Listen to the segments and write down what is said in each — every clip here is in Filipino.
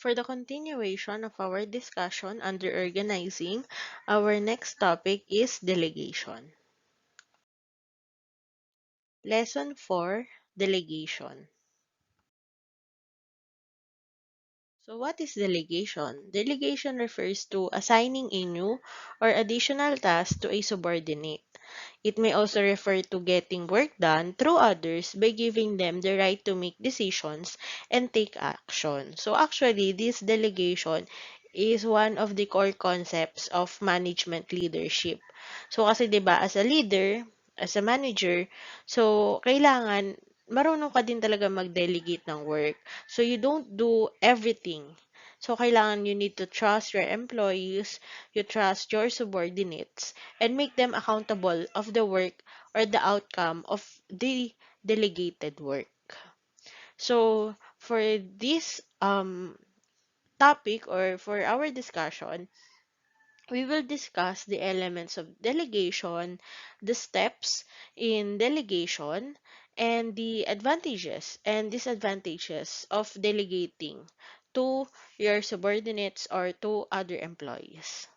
For the continuation of our discussion under organizing, our next topic is delegation. Lesson 4, Delegation. So what is delegation? Delegation refers to assigning a new or additional task to a subordinate. It may also refer to getting work done through others by giving them the right to make decisions and take action. So actually, this delegation is one of the core concepts of management leadership. So kasi 'di ba, as a leader, as a manager, so kailangan marunong ka din talaga mag-delegate ng work. So you don't do everything. So kailangan you need to trust your employees, you trust your subordinates, and make them accountable of the work or the outcome of the delegated work. So for this topic or for our discussion, we will discuss the elements of delegation, the steps in delegation, and the advantages and disadvantages of delegating to your subordinates or to other employees.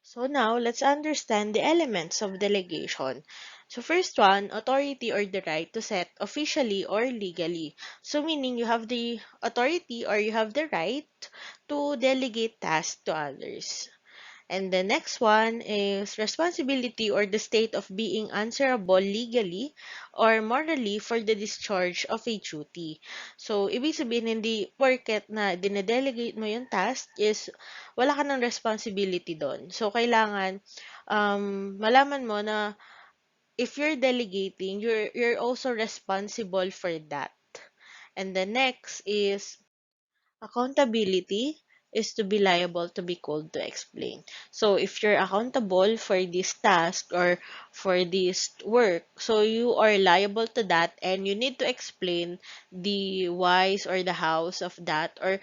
So now, let's understand the elements of delegation. So first one, authority or the right to set officially or legally. So meaning you have the authority or you have the right to delegate tasks to others. And the next one is responsibility or the state of being answerable legally or morally for the discharge of a duty. So, ibig sabihin, hindi porket na dinedelegate mo yung task is wala ka ng responsibility doon. So, kailangan malaman mo na if you're delegating, you're also responsible for that. And the next is accountability is to be liable to be called to explain. So if you're accountable for this task or for this work, so you are liable to that and you need to explain the whys or the hows of that or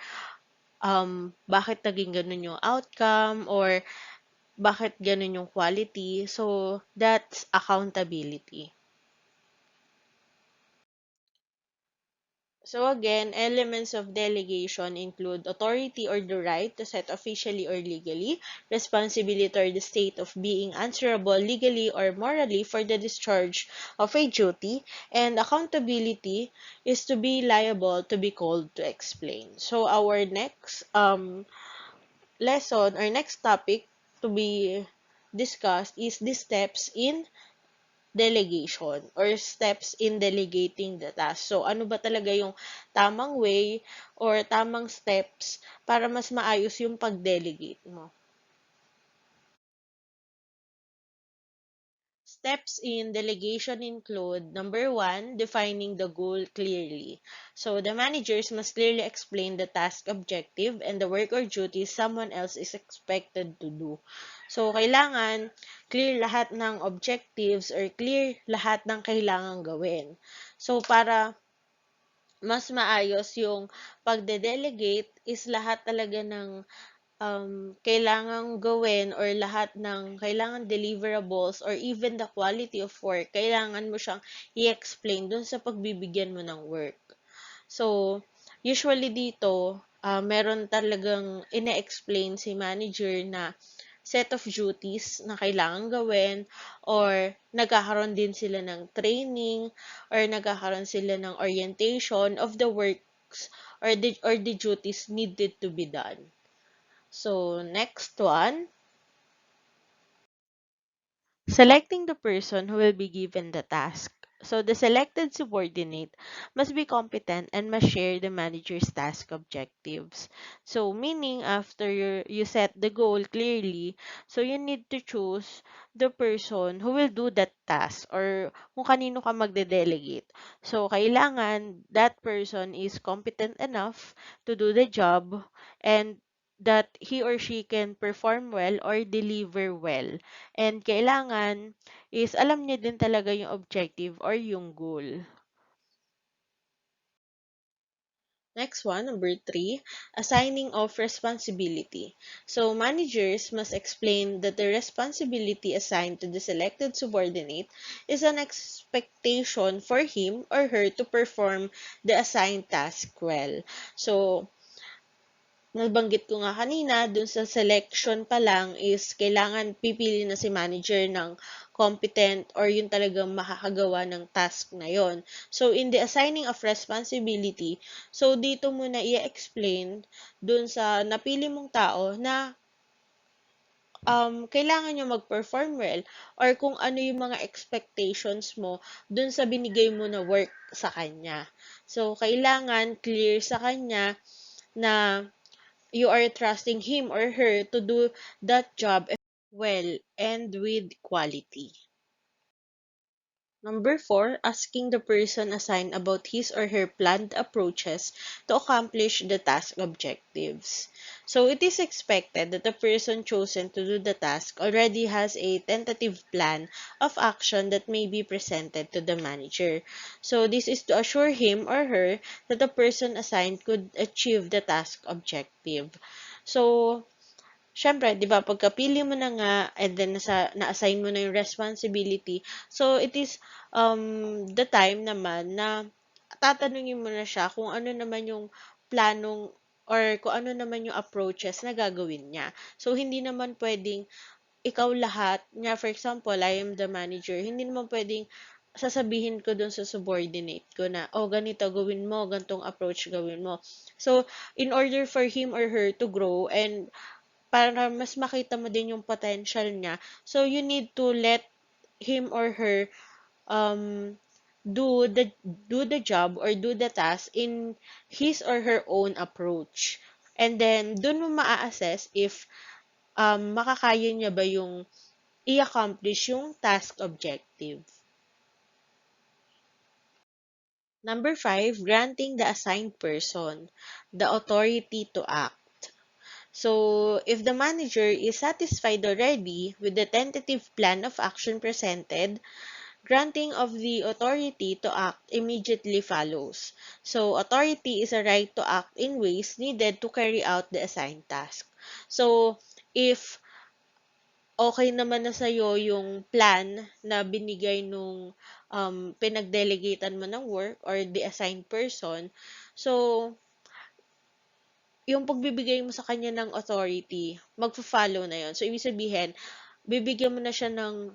bakit naging ganun yung outcome or bakit ganun yung quality. So that's accountability. So again, elements of delegation include authority or the right to set officially or legally, responsibility or the state of being answerable legally or morally for the discharge of a duty, and accountability is to be liable to be called to explain. So our next lesson or next topic to be discussed is the steps in delegation or steps in delegating the task. So, ano ba talaga yung tamang way or tamang steps para mas maayos yung pag-delegate mo? Steps in delegation include number one, defining the goal clearly. So, the managers must clearly explain the task objective and the work or duties someone else is expected to do. So, kailangan clear lahat ng objectives or clear lahat ng kailangang gawin. So, para mas maayos yung pagde-delegate is lahat talaga ng kailangang gawin or lahat ng kailangan deliverables or even the quality of work, kailangan mo siyang i-explain dun sa pagbibigyan mo ng work. So, usually dito, meron talagang ine-explain si manager na set of duties na kailangan gawin or nagkakaroon din sila ng training or nagkakaroon sila ng orientation of the works or the duties needed to be done. So, next one, selecting the person who will be given the task. So, the selected subordinate must be competent and must share the manager's task objectives. So, meaning after you set the goal clearly, so you need to choose the person who will do that task or kung kanino ka magde-delegate. So, kailangan that person is competent enough to do the job and that he or she can perform well or deliver well. And kailangan is alam niya din talaga yung objective or yung goal. Next one, number three, assigning of responsibility. So managers must explain that the responsibility assigned to the selected subordinate is an expectation for him or her to perform the assigned task well. So nabanggit ko nga kanina, dun sa selection pa lang is kailangan pipili na si manager ng competent or yung talagang makakagawa ng task na yon. So, in the assigning of responsibility, so dito mo na i-explain dun sa napili mong tao na kailangan niya mag-perform well or kung ano yung mga expectations mo dun sa binigay mo na work sa kanya. So, kailangan clear sa kanya na you are trusting him or her to do that job well and with quality. Number four, asking the person assigned about his or her planned approaches to accomplish the task objectives. So it is expected that the person chosen to do the task already has a tentative plan of action that may be presented to the manager. So this is to assure him or her that the person assigned could achieve the task objective. So Siyempre, 'di ba, pagkapili mo na nga and then na-assign mo na yung responsibility, so it is the time naman na tatanungin mo na siya kung ano naman yung planong or kung ano naman yung approaches na gagawin niya. So, hindi naman puwedeng ikaw lahat niya, for example, I am the manager, hindi naman puwedeng sasabihin ko dun sa subordinate ko na, "Oh, ganito gawin mo, gan'tong approach gawin mo." So, in order for him or her to grow and para mas makita mo din yung potential niya. So, you need to let him or her um, do the job or do the task in his or her own approach. And then, dun mo maa-assess if makakaya niya ba yung i-accomplish yung task objective. Number five, granting the assigned person the authority to act. So, if the manager is satisfied already with the tentative plan of action presented, granting of the authority to act immediately follows. So, authority is a right to act in ways needed to carry out the assigned task. So, if okay naman na sa'yo yung plan na binigay nung pinag-delegatean mo ng work or the assigned person, so, yung pagbibigay mo sa kanya ng authority, magfo-follow na yon. So, ibig sabihin, bibigyan mo na siya ng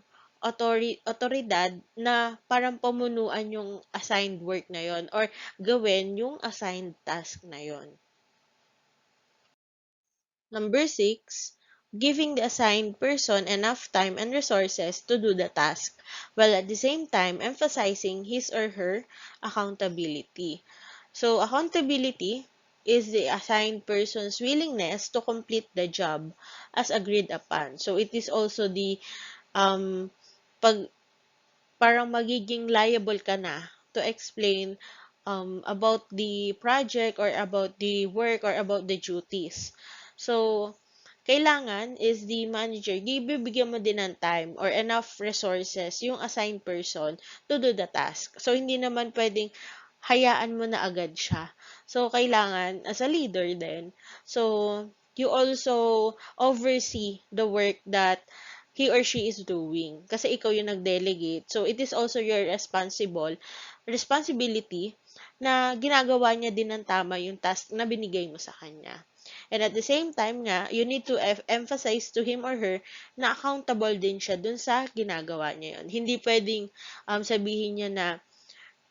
otoridad na parang pamunuan yung assigned work na yon or gawin yung assigned task na yon. Number six, giving the assigned person enough time and resources to do the task, while at the same time emphasizing his or her accountability. So, accountability is the assigned person's willingness to complete the job as agreed upon. So, it is also the um, pag parang magiging liable ka na to explain about the project or about the work or about the duties. So, kailangan is the manager, bibigyan mo din ng time or enough resources yung assigned person to do the task. So, hindi naman pwedeng hayaan mo na agad siya. So, kailangan, as a leader din, so, you also oversee the work that he or she is doing. Kasi ikaw yung nag-delegate. So, it is also your responsibility na ginagawa niya din ng tama yung task na binigay mo sa kanya. And at the same time nga, you need to emphasize to him or her na accountable din siya dun sa ginagawa niya yun. Hindi pwedeng sabihin niya na,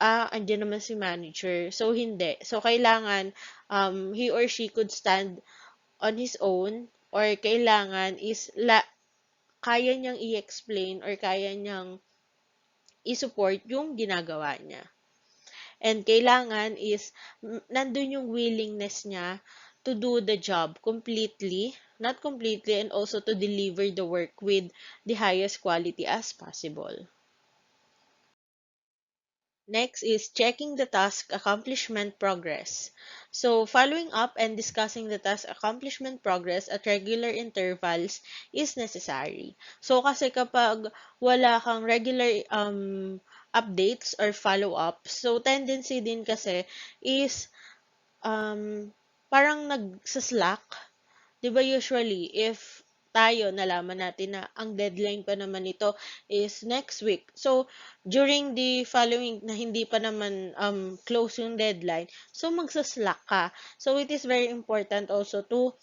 andyan naman si manager. So, hindi. So, kailangan he or she could stand on his own or kailangan is kaya niyang i-explain or kaya niyang i-support yung ginagawa niya. And kailangan is nandun yung willingness niya to do the job completely, not completely, and also to deliver the work with the highest quality as possible. Next is checking the task accomplishment progress. So, following up and discussing the task accomplishment progress at regular intervals is necessary. So, kasi kapag wala kang regular updates or follow-up, so tendency din kasi is um, parang nagsa-slack. 'Di ba usually if tayo nalaman natin na ang deadline pa naman nito is next week. So, during the following na hindi pa naman close yung deadline, so magsa-slack ka. So, it is very important also to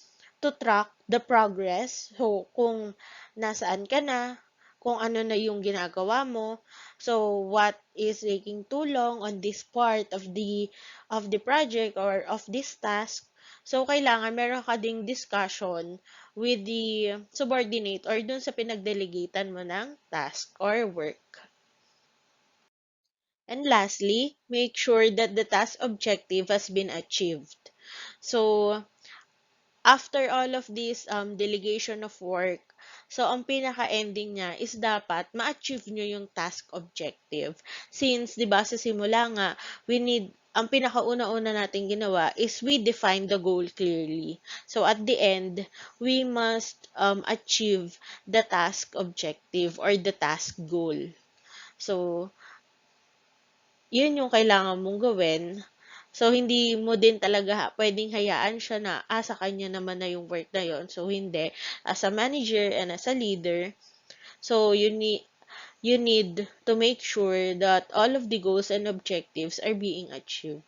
track the progress. So, kung nasaan ka na, kung ano na yung ginagawa mo. So, what is taking too long on this part of the project or of this task. So, kailangan meron ka ding discussion with the subordinate or dun sa pinagdelegatan mo ng task or work. And lastly, make sure that the task objective has been achieved. So, after all of this delegation of work, so ang pinaka-ending niya is dapat ma-achieve nyo yung task objective. Since, di ba, sa simula nga, ang pinakauna-una natin ginawa is we define the goal clearly. So, at the end, we must achieve the task objective or the task goal. So, yun yung kailangan mong gawin. So, hindi mo din talaga pwedeng hayaan siya na, sa kanya naman na yung work na yun. So, hindi. As a manager and as a leader, so, you need to make sure that all of the goals and objectives are being achieved.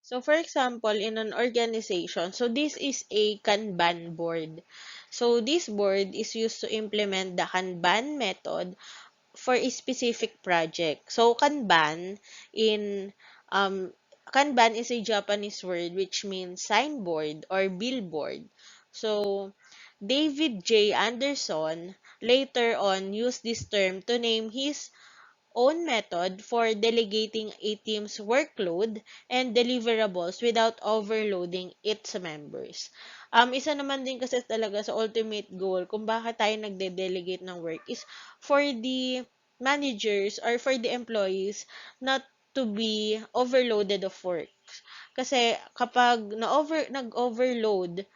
So, for example, in an organization, so this is a Kanban board. So, this board is used to implement the Kanban method for a specific project. So, in um, Kanban is a Japanese word which means signboard or billboard. So, David J. Anderson later on used this term to name his own method for delegating a team's workload and deliverables without overloading its members. Isa naman din kasi talaga sa ultimate goal kung bakit tayo nagde-delegate ng work is for the managers or for the employees not to be overloaded of work. Kasi kapag nag-overload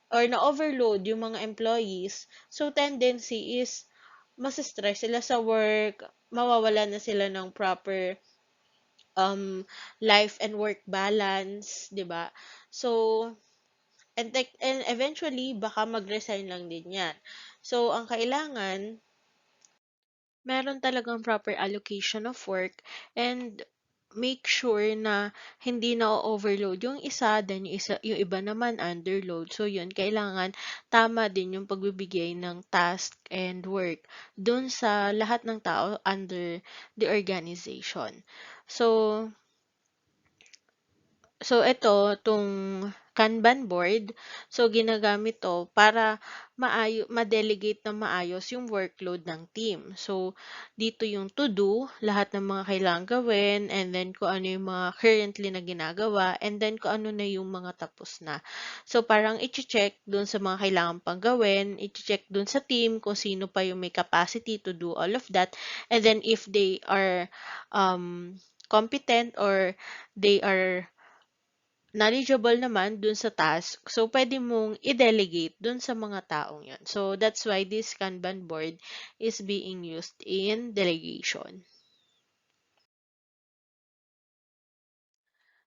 or na-overload yung mga employees, so tendency is mas-stress sila sa work, mawawala na sila ng proper um life and work balance, 'di ba? So, and eventually baka mag-resign lang din 'yan. So, ang kailangan meron talagang proper allocation of work and make sure na hindi na overload yung isa, then yung iba naman underload. So, yun, kailangan tama din yung pagbibigay ng task and work dun sa lahat ng tao under the organization. So, ito, tong Kanban board, so ginagamit to para ma-delegate na maayos yung workload ng team. So, dito yung to do, lahat ng mga kailangan gawin, and then kung ano yung mga currently na ginagawa, and then kung ano na yung mga tapos na. So, parang i-check dun sa mga kailangan pang gawin, i-check dun sa team kung sino pa yung may capacity to do all of that, and then if they are competent or they are knowledgeable naman dun sa task, so pwede mong i-delegate dun sa mga taong yun. So, that's why this Kanban board is being used in delegation.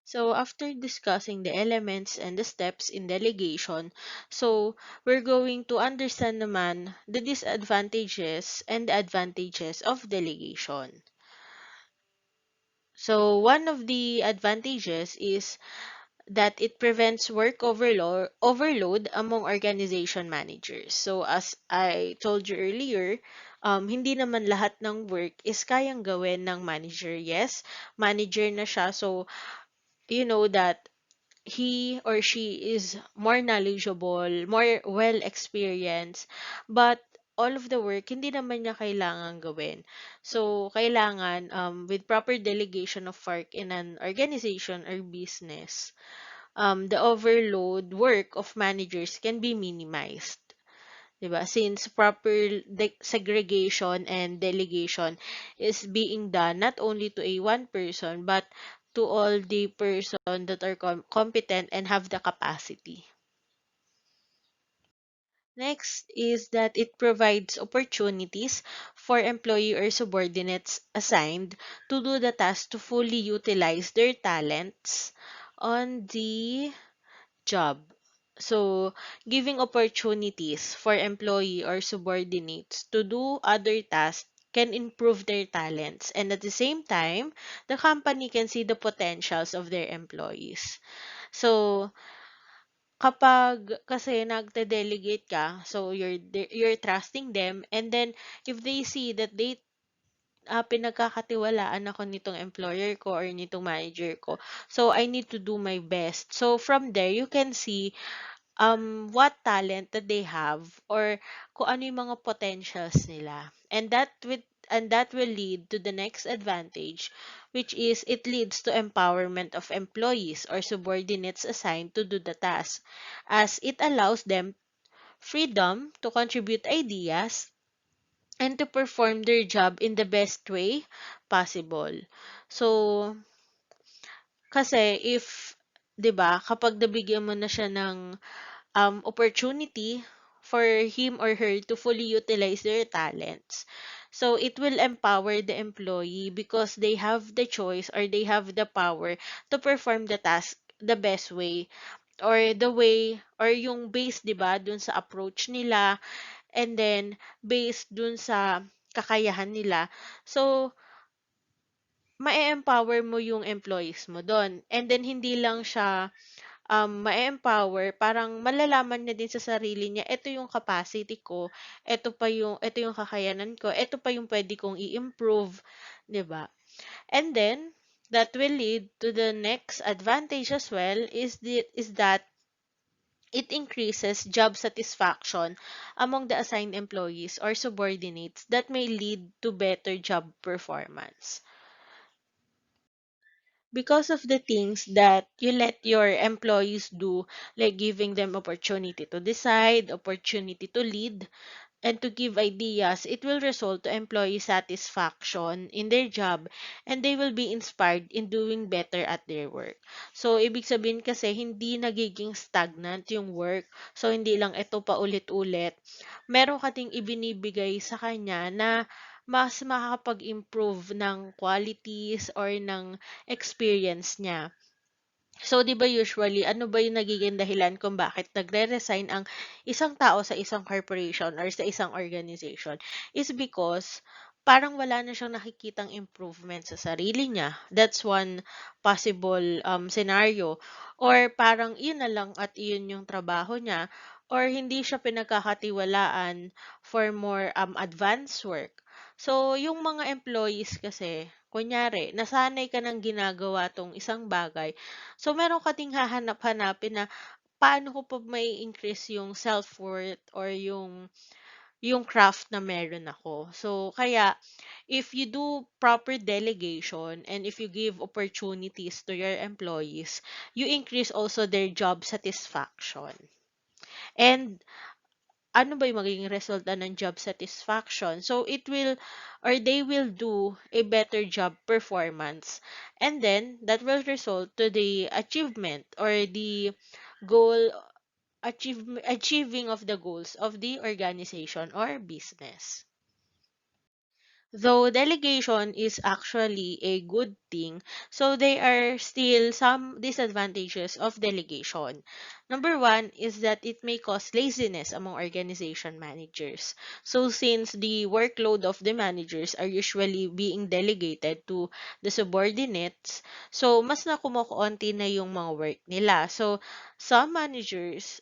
So, after discussing the elements and the steps in delegation, so we're going to understand naman the disadvantages and the advantages of delegation. So, one of the advantages is that it prevents work overload among organization managers. So, as I told you earlier, hindi naman lahat ng work is kayang gawin ng manager. Yes, manager na siya. So, you know that he or she is more knowledgeable, more well experienced, but all of the work hindi naman niya kailangan gawin. So, kailangan with proper delegation of work in an organization or business, the overload work of managers can be minimized. 'Di ba? Since proper segregation and delegation is being done not only to a one person but to all the person that are competent and have the capacity. Next is that it provides opportunities for employee or subordinates assigned to do the task to fully utilize their talents on the job. So, giving opportunities for employee or subordinates to do other tasks can improve their talents, and at the same time, the company can see the potentials of their employees. So, kapag kasi nagde-delegate ka, so you're trusting them, and then if they see that pinagkakatiwalaan ako nitong employer ko or nitong manager ko, so I need to do my best. So from there you can see what talent that they have, or kung ano yung mga potentials nila. And that will lead to the next advantage, which is it leads to empowerment of employees or subordinates assigned to do the task, as it allows them freedom to contribute ideas and to perform their job in the best way possible. So, kasi if, 'di ba, kapag nabigyan mo na siya ng opportunity for him or her to fully utilize their talents. So it will empower the employee because they have the choice or they have the power to perform the task the best way, or the way, or yung based 'di ba dun sa approach nila, and then based dun sa kakayahan nila. So ma-empower mo yung employees mo doon, and then hindi lang siya ma-empower, parang malalaman niya din sa sarili niya, ito yung capacity ko, ito yung kakayanan ko, ito pa yung pwede kong i-improve, 'di ba? And then that will lead to the next advantage as well, is that it increases job satisfaction among the assigned employees or subordinates that may lead to better job performance. Because of the things that you let your employees do, like giving them opportunity to decide, opportunity to lead, and to give ideas, it will result to employee satisfaction in their job, and they will be inspired in doing better at their work. So, ibig sabihin kasi, hindi nagiging stagnant yung work. So, hindi lang ito pa ulit-ulit. Meron ka ding ibinibigay sa kanya na mas makakapag-improve ng qualities or ng experience niya. So, 'di ba usually, ano ba yung nagiging dahilan kung bakit nagre-resign ang isang tao sa isang corporation or sa isang organization is because parang wala na siyang nakikitang improvement sa sarili niya. That's one possible scenario. Or parang yun na lang at yun yung trabaho niya, or hindi siya pinagkakatiwalaan for more advanced work. So, yung mga employees kasi, kunyari, nasanay ka ng ginagawa tong isang bagay. So, meron ka ding hahanap-hanapin na paano ko pa may increase yung self-worth or yung craft na meron ako. So, kaya, if you do proper delegation and if you give opportunities to your employees, you increase also their job satisfaction. And ano ba yung magiging resulta ng job satisfaction? So, it will, or they will do a better job performance. And then, that will result to the achievement or the goal, achieving of the goals of the organization or business. Though delegation is actually a good thing, so there are still some disadvantages of delegation. Number one is that it may cause laziness among organization managers. So since the workload of the managers are usually being delegated to the subordinates, so mas na kumukonti na yung mga work nila. So some managers,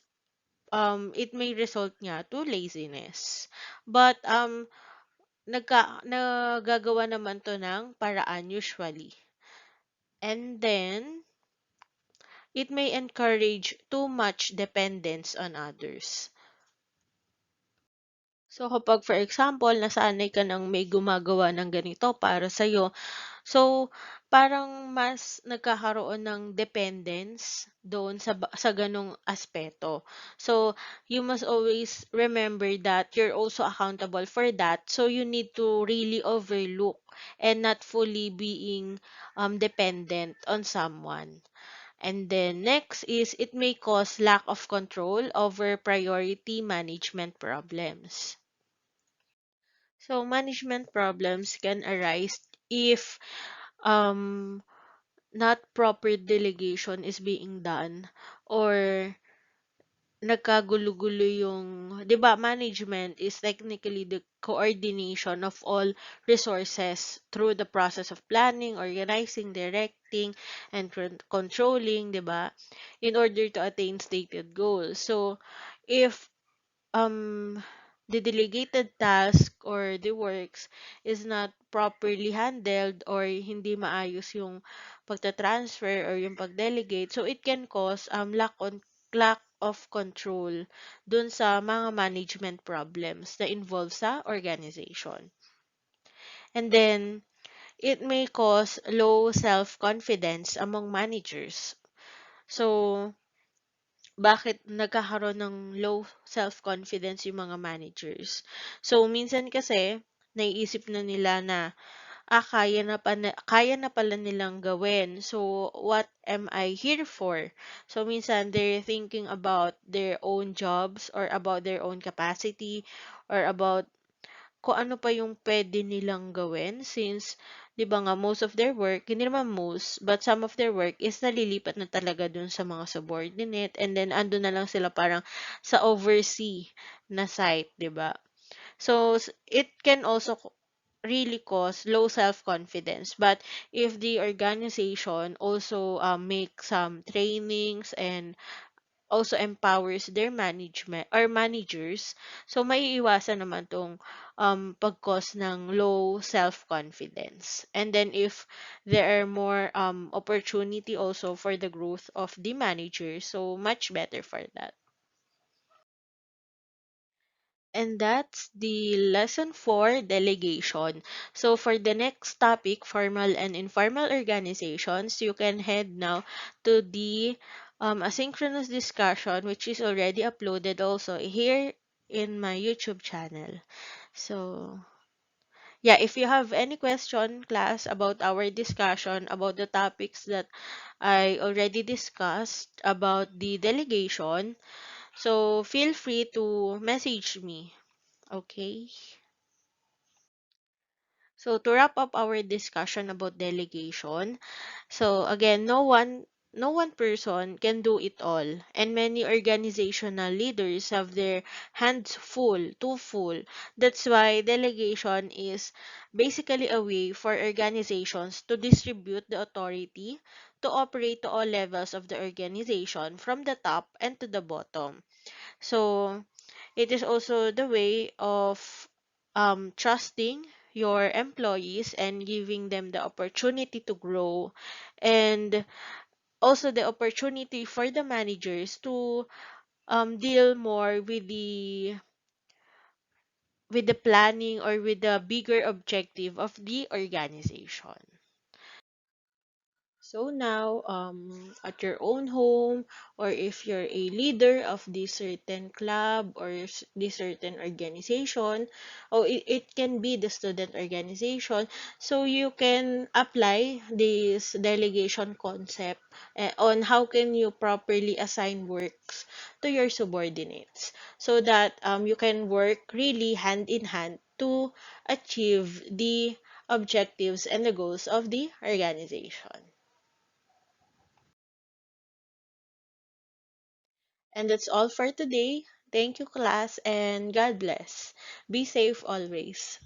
it may result nga to laziness. But nagagawa naman 'to ng paraan usually. And then, it may encourage too much dependence on others. So, kapag for example, nasanay ka ng may gumagawa ng ganito para sa'yo, so, parang mas nagkakaroon ng dependence doon sa ganong aspeto. So, you must always remember that you're also accountable for that. So, you need to really overlook and not fully being dependent on someone. And then next is it may cause lack of control over priority management problems. So management problems can arise if um, not proper delegation is being done, or nagkagulo-gulo yung, 'di ba, management is technically the coordination of all resources through the process of planning, organizing, directing, and controlling, 'di ba, in order to attain stated goals. So, if um the delegated task or the works is not properly handled or hindi maayos yung pagta-transfer or yung pag-delegate, so it can cause lack of control dun sa mga management problems na involve sa organization. And then it may cause low self-confidence among managers. So bakit nagkakaroon ng low self-confidence yung mga managers? So, minsan kasi, naiisip na nila na, kaya na pala nilang gawin. So, what am I here for? So, minsan, they're thinking about their own jobs or about their own capacity or about kung ano pa yung pwede nilang gawin since, di ba nga, most of their work, hindi naman most, but some of their work is nalilipat na talaga dun sa mga subordinate and then ando na lang sila parang sa oversee na site, di ba? So, it can also really cause low self-confidence. But if the organization also make some trainings and also empowers their management or managers, so maiiwasan naman tong pag-cause ng low self-confidence. And then if there are more opportunity also for the growth of the manager, so much better for that. And that's the lesson for delegation. So for the next topic, formal and informal organizations, you can head now to the asynchronous discussion, which is already uploaded also here in my YouTube channel. So yeah, if you have any question, class, about our discussion, about the topics that I already discussed about the delegation, so feel free to message me. Okay. So to wrap up our discussion about delegation, so again, no one person can do it all, and many organizational leaders have their hands full, too full. That's why delegation is basically a way for organizations to distribute the authority to operate to all levels of the organization, from the top and to the bottom. So it is also the way of trusting your employees and giving them the opportunity to grow, and also the opportunity for the managers to deal more with the planning or with the bigger objective of the organization. So now, at your own home, or if you're a leader of this certain club or this certain organization, or it can be the student organization, so you can apply this delegation concept on how can you properly assign works to your subordinates so that you can work really hand in hand to achieve the objectives and the goals of the organization. And that's all for today. Thank you, class, and God bless. Be safe always.